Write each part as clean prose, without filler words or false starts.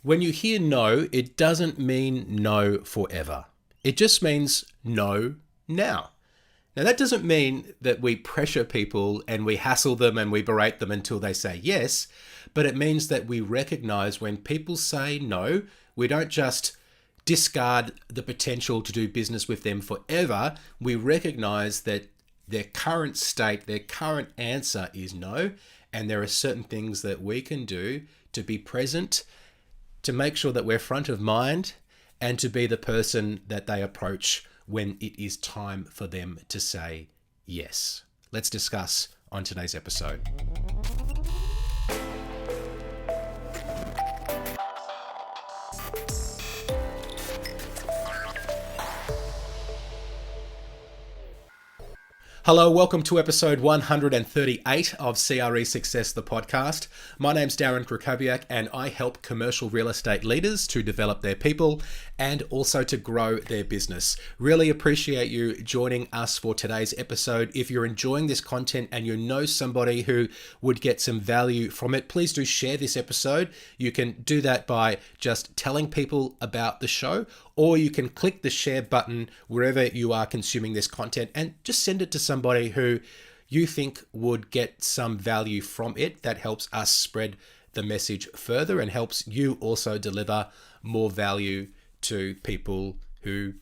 when you hear no, it doesn't mean no forever. It just means no now. Now, that doesn't mean that we pressure people and we hassle them and we berate them until they say yes, but it means that we recognize when people say no, we don't just discard the potential to do business with them forever. We recognize that their current state, their current answer is no, and there are certain things that we can do to be present, to make sure that we're front of mind, and to be the person that they approach when it is time for them to say yes. Let's discuss on today's episode. Hello, welcome to episode 138 of CRE Success, the podcast. My name's Darren Krakowiak, and I help commercial real estate leaders to develop their people and also to grow their business. Really appreciate you joining us for today's episode. If you're enjoying this content and you know somebody who would get some value from it, please do share this episode. You can do that by just telling people about the show, or you can click the share button wherever you are consuming this content and just send it to somebody who you think would get some value from it. That helps us spread the message further and helps you also deliver more value to people who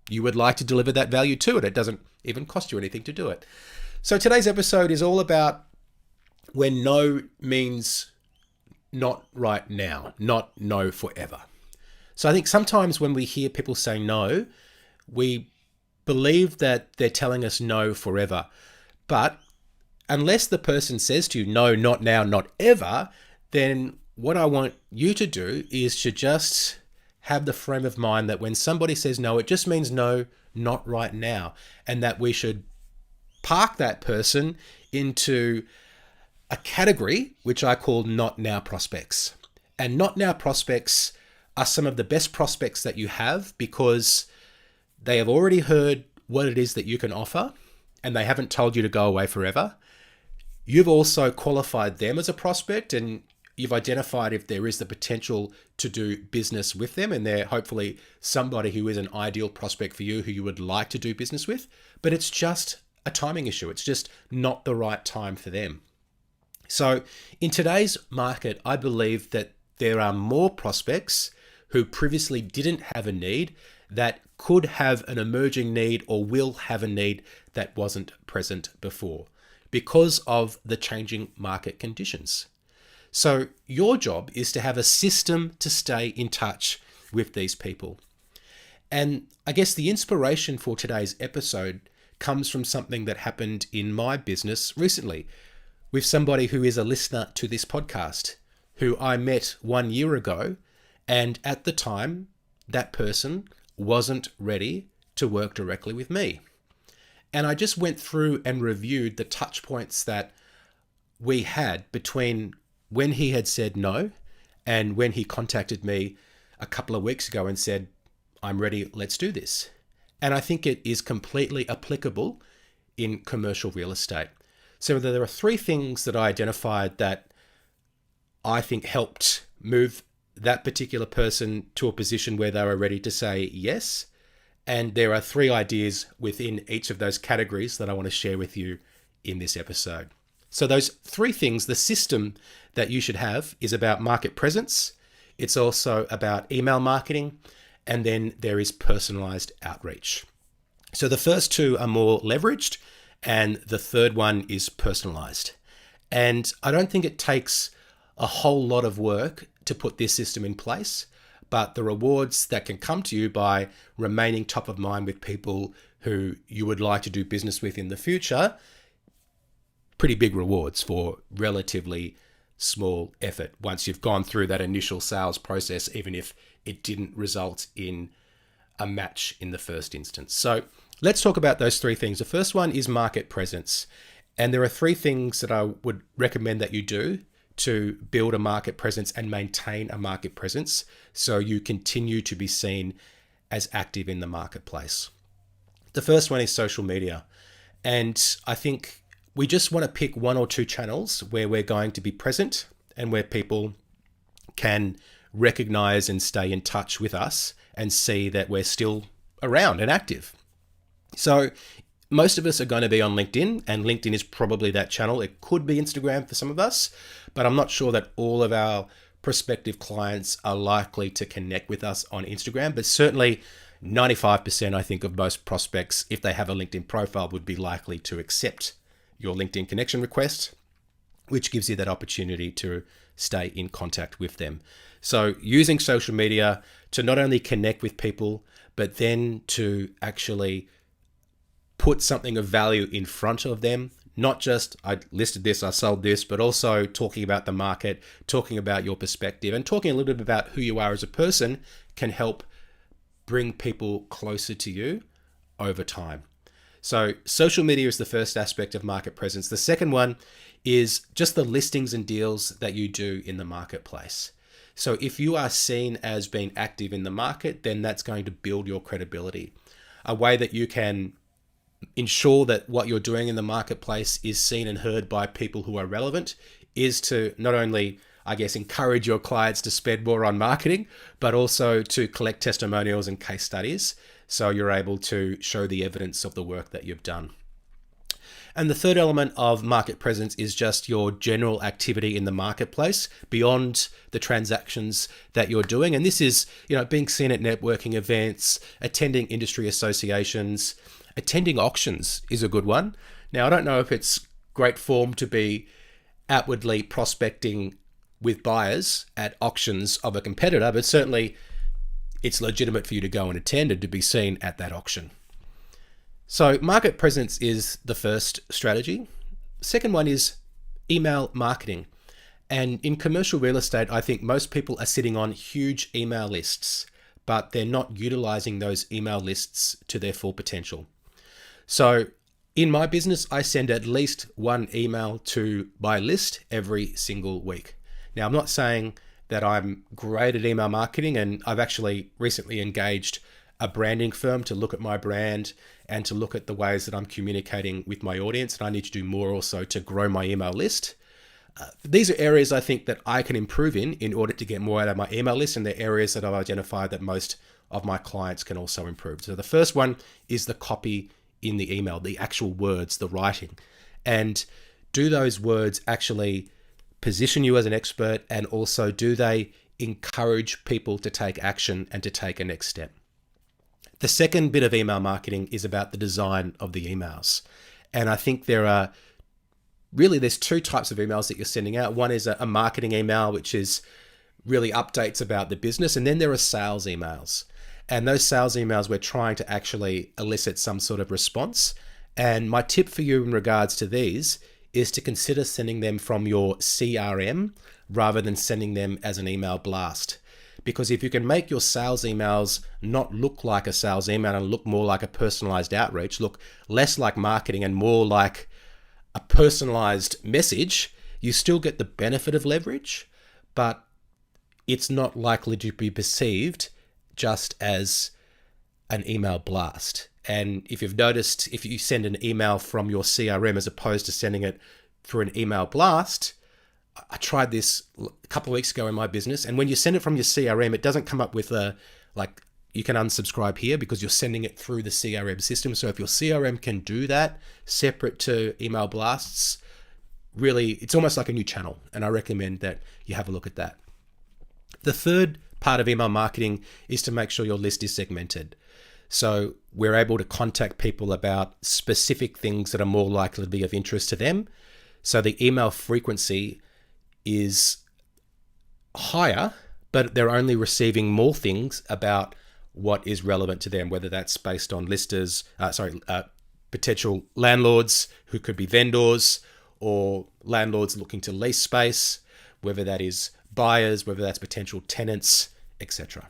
you would like to deliver that value to. And it doesn't even cost you anything to do it. So today's episode is all about when no means not right now, not no forever. So I think sometimes when we hear people say no, we believe that they're telling us no forever. But unless the person says to you, no, not now, not ever, then what I want you to do is to just have the frame of mind that when somebody says no, it just means no, not right now. And that we should park that person into a category which I call not now prospects. And not now prospects are some of the best prospects that you have because they have already heard what it is that you can offer and they haven't told you to go away forever. You've also qualified them as a prospect and you've identified if there is the potential to do business with them, and they're hopefully somebody who is an ideal prospect for you who you would like to do business with, but it's just a timing issue. It's just not the right time for them. So in today's market, I believe that there are more prospects who previously didn't have a need that could have an emerging need or will have a need that wasn't present before because of the changing market conditions. So your job is to have a system to stay in touch with these people. And I guess the inspiration for today's episode comes from something that happened in my business recently with somebody who is a listener to this podcast, who I met 1 year ago. And at the time, that person wasn't ready to work directly with me. And I just went through and reviewed the touch points that we had between when he had said no and when he contacted me a couple of weeks ago and said, I'm ready, let's do this. And I think it is completely applicable in commercial real estate. So there are three things that I identified that I think helped move that particular person to a position where they were ready to say yes. And there are three ideas within each of those categories that I want to share with you in this episode. So those three things, the system that you should have is about market presence. It's also about email marketing. And then there is personalized outreach. So the first two are more leveraged and the third one is personalized. And I don't think it takes a whole lot of work to put this system in place, but the rewards that can come to you by remaining top of mind with people who you would like to do business with in the future, pretty big rewards for relatively small effort once you've gone through that initial sales process, even if it didn't result in a match in the first instance. So let's talk about those three things. The first one is market presence. And there are three things that I would recommend that you do to build a market presence and maintain a market presence so you continue to be seen as active in the marketplace. The first one is social media. And I think we just want to pick one or two channels where we're going to be present and where people can recognize and stay in touch with us and see that we're still around and active. So most of us are going to be on LinkedIn, and LinkedIn is probably that channel. It could be Instagram for some of us, but I'm not sure that all of our prospective clients are likely to connect with us on Instagram. But certainly 95%, I think, of most prospects, if they have a LinkedIn profile, would be likely to accept your LinkedIn connection request, which gives you that opportunity to stay in contact with them. So using social media to not only connect with people, but then to actually put something of value in front of them. Not just, I listed this, I sold this, but also talking about the market, talking about your perspective, and talking a little bit about who you are as a person can help bring people closer to you over time. So social media is the first aspect of market presence. The second one is just the listings and deals that you do in the marketplace. So if you are seen as being active in the market, then that's going to build your credibility. A way that you can ensure that what you're doing in the marketplace is seen and heard by people who are relevant is to not only, I guess, encourage your clients to spend more on marketing, but also to collect testimonials and case studies so you're able to show the evidence of the work that you've done. And the third element of market presence is just your general activity in the marketplace beyond the transactions that you're doing. And this is, being seen at networking events, attending industry associations, attending auctions is a good one. Now, I don't know if it's great form to be outwardly prospecting with buyers at auctions of a competitor, but certainly it's legitimate for you to go and attend and to be seen at that auction. So market presence is the first strategy. Second one is email marketing. And in commercial real estate, I think most people are sitting on huge email lists, but they're not utilizing those email lists to their full potential. So in my business, I send at least one email to my list every single week. Now, I'm not saying that I'm great at email marketing, and I've actually recently engaged a branding firm to look at my brand and to look at the ways that I'm communicating with my audience. And I need to do more also to grow my email list. These are areas I think that I can improve in order to get more out of my email list, and they're areas that I've identified that most of my clients can also improve. So the first one is the copy in the email, the actual words, the writing. And do those words actually position you as an expert, and also do they encourage people to take action and to take a next step? The second bit of email marketing is about the design of the emails. And I think there's two types of emails that you're sending out. One is a marketing email, which is really updates about the business. And then there are sales emails. And those sales emails, we're trying to actually elicit some sort of response. And my tip for you in regards to these is to consider sending them from your CRM rather than sending them as an email blast. Because if you can make your sales emails not look like a sales email and look more like a personalized outreach, look less like marketing and more like a personalized message, you still get the benefit of leverage, but it's not likely to be perceived just as an email blast. And if you've noticed, if you send an email from your CRM as opposed to sending it through an email blast, I tried this a couple of weeks ago in my business, and when you send it from your CRM, it doesn't come up with you can unsubscribe here because you're sending it through the CRM system. So if your CRM can do that separate to email blasts, really, it's almost like a new channel, and I recommend that you have a look at that. The third part of email marketing is to make sure your list is segmented. So we're able to contact people about specific things that are more likely to be of interest to them. So the email frequency is higher, but they're only receiving more things about what is relevant to them, whether that's based on potential landlords who could be vendors, or landlords looking to lease space, whether that is buyers, whether that's potential tenants, etc.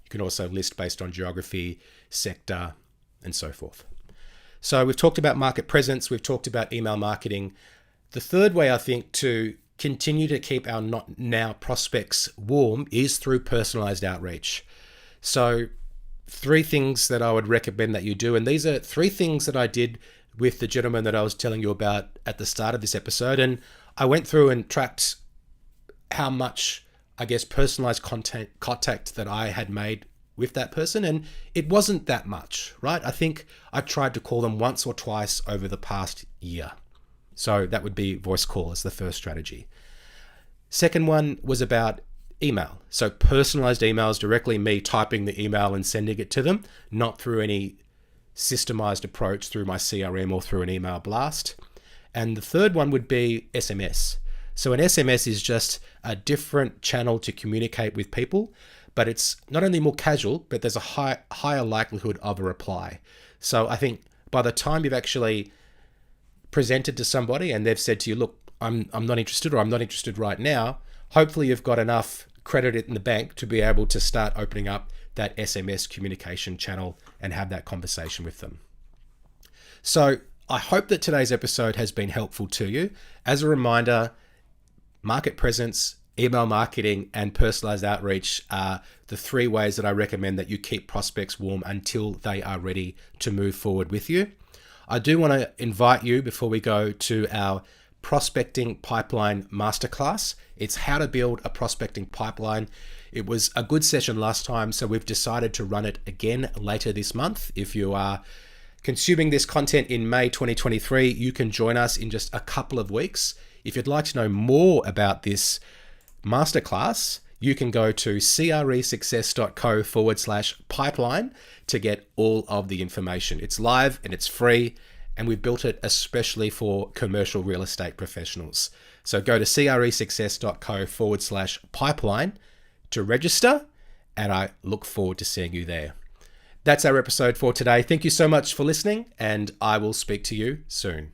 You can also list based on geography, sector, and so forth. So we've talked about market presence, we've talked about email marketing. The third way, I think, to continue to keep our not now prospects warm is through personalized outreach. So 3 things that I would recommend that you do, and these are 3 things that I did with the gentleman that I was telling you about at the start of this episode. And I went through and tracked how much personalized contact that I had made with that person. And it wasn't that much, right? I think I tried to call them once or twice over the past year. So that would be voice call as the first strategy. Second one was about email. So personalized emails, directly me typing the email and sending it to them, not through any systemized approach through my CRM or through an email blast. And the third one would be SMS. So an SMS is just a different channel to communicate with people, but it's not only more casual, but there's a higher likelihood of a reply. So I think by the time you've actually presented to somebody and they've said to you, look, I'm not interested, or I'm not interested right now, hopefully you've got enough credit in the bank to be able to start opening up that SMS communication channel and have that conversation with them. So I hope that today's episode has been helpful to you. As a reminder, market presence, email marketing, and personalized outreach are the three ways that I recommend that you keep prospects warm until they are ready to move forward with you. I do want to invite you, before we go, to our prospecting pipeline masterclass. It's how to build a prospecting pipeline. It was a good session last time, so we've decided to run it again later this month. If you are consuming this content in May 2023, you can join us in just a couple of weeks. If you'd like to know more about this masterclass, you can go to cresuccess.co/pipeline to get all of the information. It's live and it's free, and we've built it especially for commercial real estate professionals. So go to cresuccess.co/pipeline to register, and I look forward to seeing you there. That's our episode for today. Thank you so much for listening, and I will speak to you soon.